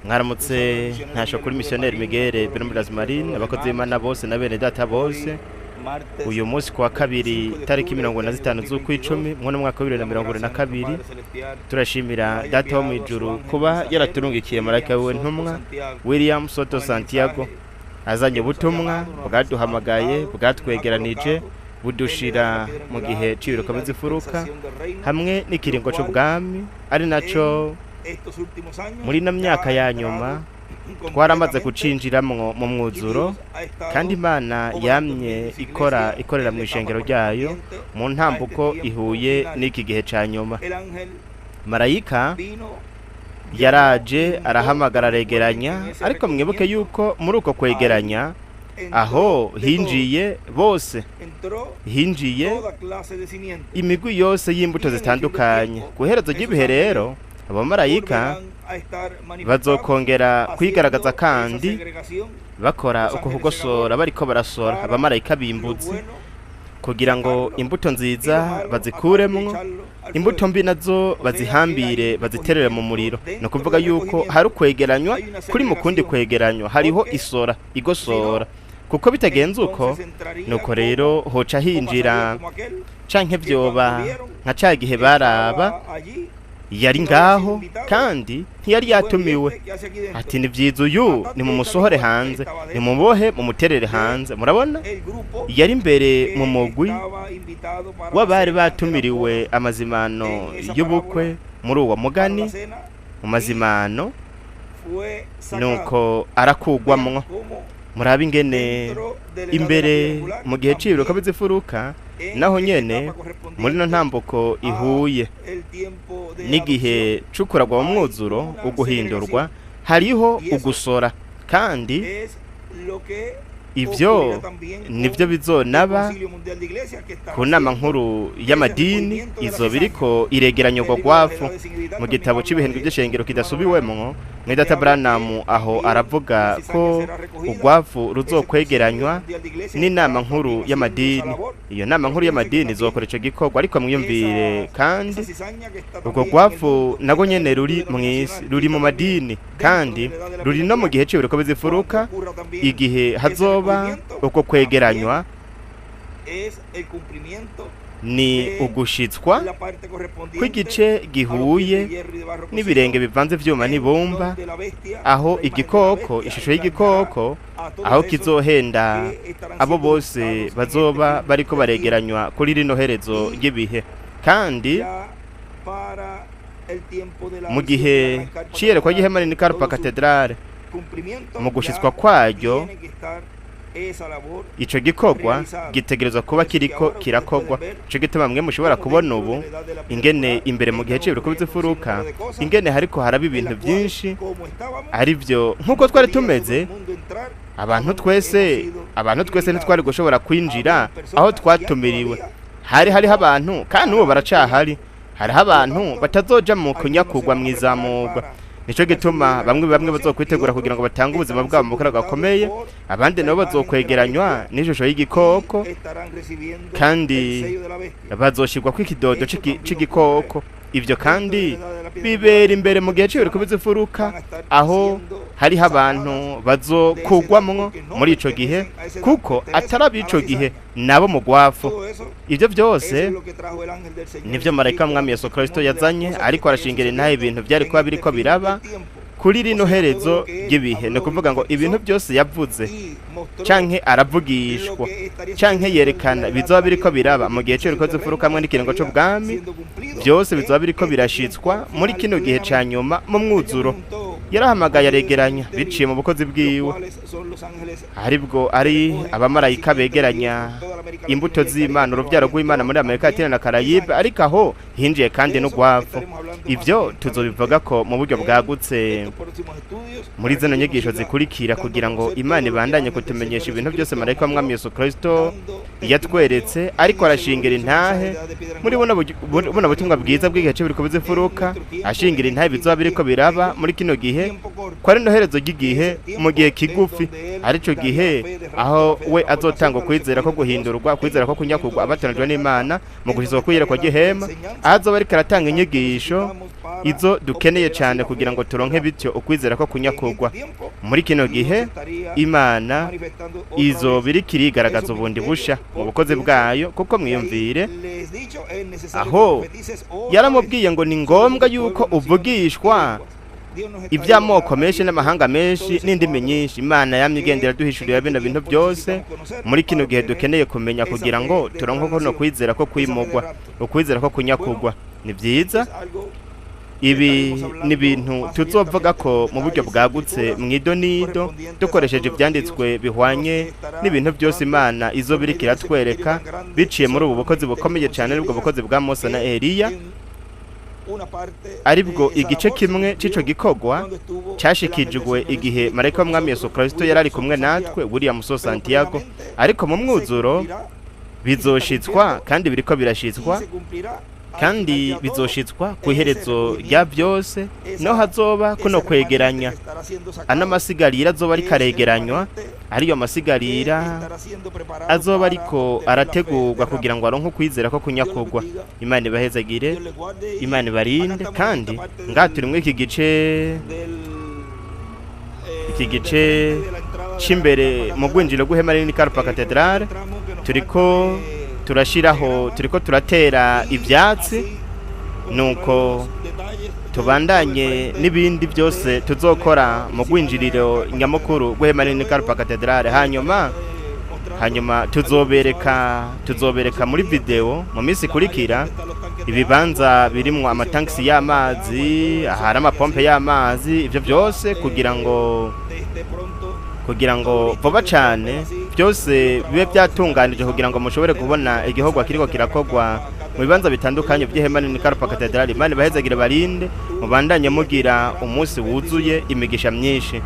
mwaramutse ntasho kuri missionnaire Miguel Bermudas Marine abakozi b'Imana bose na bene data bose. Uyu munsi kwa kabiri tariki 15 z'ukwicumi mu mwaka wa 2022 turashimira data wo mwijuru kuba yaraturungikiye marayika we ntumwa William Soto Santiago azanye ubutumwa bwaduhamagaye bwatwegeranije budushira mu gihe cibiruka bizifuruka hamwe n'ikiringo c'ubwami ari naco muri na myaka ya nyuma twaramaze kucinjiramwo mu mwuzuro kandi Imana yamye ikorera mu ishengero ryayo mu ntambuko ihuye n'iki gihe ca nyuma. Marayika yaraje arahamagara aregeranya, ariko mwibuke yuko muri uko kwegeranya aho hinjiye bose, hinjiye imigwi yose y'imbuto zitandukanye. Kuherezo ry'ibihe rero abamarayika bazokongera kwigaragaza kandi bakora uko kugosora bariko barasora abamarayika bimbutse kugira ngo imbuto nziza bazikuremwo, imbuto mbi nazo bazihambire baziterere mu muriro. No kuvuga yuko hari ukwegeranywa kuri mu kundi kwegeranywa hariho isora igosora, kuko bitagenze uko nuko rero hoca hinjira canke vyoba nka ca gihe baraba yari ngaho kandi ntiyari yatumiwe ati ni vyiza uyu ni mu musohore hanze, ni mubohe mu muterere hanze. Murabona yari imbere mu mugwi w'abari batumiriwe amazimano y'ubukwe muri uwo mugani mu mazimano, nuko arakugwamwo. Murabe ingene imbere mu gihe cibiruka bizifuruka naho nyene muri no ntambuko ihuye n'igihe cukuragwa mu mwuzuro uguhindurwa hariho ugusora, kandi ivyo nivyo bizonaba ku nama nkuru y'amadini izo biriko iregeranya urwo rwafu mu gitabo c'ibihembwe vy'ishengero kidasubiwemwo. Mwidata Branham aho aravuga ko urwafu ruzokwegeranywa n'inama nkuru y'amadini. Iyo nama nkuru y'amadini izokora ico gikorwa, ariko mwiyumvire kandi urwo rwafu nago nyene ruri mw'isi, ruri mu madini kandi ruri no mu gihe cibiruka bizifuruka, igihe hazoba uko kwegeranywa ni ugushitswa kw'igice gihuye n'ibirenge bivanze vyuma n'ibumba, aho igikoko, ishusho y'igikoko, aho kizohenda abo bose bazoba bariko baregeranywa kuri rino herezo ry'ibihe. Kandi mu gihe ciyerekwa ry'ihema rinini Carpa Cathedrale, mu gushitswa kwaryo ico gikorwa gitegerezwa kuba kiriko kirakogwa. Ico gituma mwe mushobora kubona ubu ingene imbere mu gihe cibiruka bizifuruka ingene hariko haraba ibintu vyinshi, ari vyo nkuko twari tumeze. Abantu twese ntitwari gushobora kwinjira aho twatumiriwe. Hariho abantu kandi ubu baracahari, hariho abantu batazoja mu kunyakugwa mw'izamurwa. Nico gituma bamwe bazokwitegura kugira ngo batange ubuzima bwabo mu karaga gakomeye, abandi nabo bazokwegeranywa n'ishusho y'igikoko kandi bazoshirwa kw'ikidodo c'igikoko. Ivyo kandi bibera imbere mu gihe cibiruka bizifuruka, aho hariho abantu bazokugwamwo muri ico gihe, kuko atari ico gihe nabo mu rwafu. Ivyo vyose nivyo marayika w'Umwami Yesu Kristo yazanye, ariko arashingira intahe ibintu vyari kuba biriko biraba kuri rino herezo ry'ibihe. Ni kuvuga ngo ibintu byose yavuze canke aravugishwa canke yerekana bizoba biriko biraba mu gihe cibiruka bizifuruka hamwe n'ikiringo c'ubwami, byose bizoba biriko birashitswa muri kino gihe ca nyuma mu mwuzuro. Yarahamagaye aregeranya biciye mu bukozi bwiwe, aribwo ari abamarayika begeranya imbuto z'Imana, uruvyaro rw'Imana muri Amerika Latine na Caraïbe, ariko aho hinjiye kandi n'urwafu. Ivyo tuzobivuga ko mu buryo bwagutse muri zino nyigisho zikurikira, kugira ngo Imana ibandanye kutumenyesha ibintu byose marayika w'Umwami Yesu Kristo yatweretse, ariko arashingira intahe muri buno butumwa bwiza bw'igihe cibiruka bizifuruka, ashingira intahe bizoba biriko biraba muri kino gihe, ko ari no herezo ry'igihe mu gihe kigufi, arico gihe aho we azotanga kwizera ko guhindurwa, kwizera ko kunyakugwa abatanjwe n'Imana mu gushizwa kwiyera kwa gihema, azoba ariko aratanga inyigisho izo dukeneye cyane kugira ngo turonke bityo ukwizera ko kunyakugwa. Muri kino gihe Imana izo biri kirigaragaza ubundi busha mu bukozi bwayo, kuko mwiyumvire aho yaramubwiye ngo ni ngombwa yuko uvugishwa iby'amoko menshi n'amahanga menshi n'indimi nyinshi. Imana yamye igendera duhishurira bino bintu byose muri kino gihe dukeneye kumenya kugira ngo turonke no kwizera ko kwimugwa, ukwizera ko kunyakugwa. Ni byiza, ibi ni ibintu tuzovuga ko mu buryo bwagutse mu idonido dukoresheje ibyanditswe bihwanye n'ibintu byose Imana izo biri kiratwereka biciye muri ubu bukozi bukomeye cyane, aribwo bukozi bwa Mose na Eliya, aribwo igice kimwe c'ico gikogwa cyashikijwe igihe marayika w'umwami Yesu Kristo yari ari kumwe natwe buriya muso Santiago, ariko mu mwuzuro bizoshitswa kandi biriko birashitswa kandi bizoshitswa ku iherezo rya byose, no hazoba kuno kwegeranya ana masigarira azoba ari karegeranywa, ariyo masigarira azoba ariko arategurwa kugira ngo aronke ukwizera ko kunyakugwa. Imana ibahezagire, Imana ibarinde, kandi turi muri iki gice c'imbere mu gwinjiro gw'ihema rinini Karupa Cathedrale, turiko turatera ibyatsi, nuko tubandanye n'ibindi byose tuzokora mu gwinjiriro nyamukuru gw'ihema rinini Karupa Cathedrale. Hanyuma tuzobereka muri video mu minsi ikurikira ibibanza birimwo amatankisi y'amazi, ahari amapompe y'amazi, ibyo byose kugira ngo vuba cyane byose bibe byatunganije kugira ngo mushobore kubona igikorwa kiriko kirakogwa mu bibanza bitandukanye by'ihema rinini Karupa Cathedrale. Imana ibahezagire, barinde, mubandanye mugira umunsi wuzuye imigisha myinshi.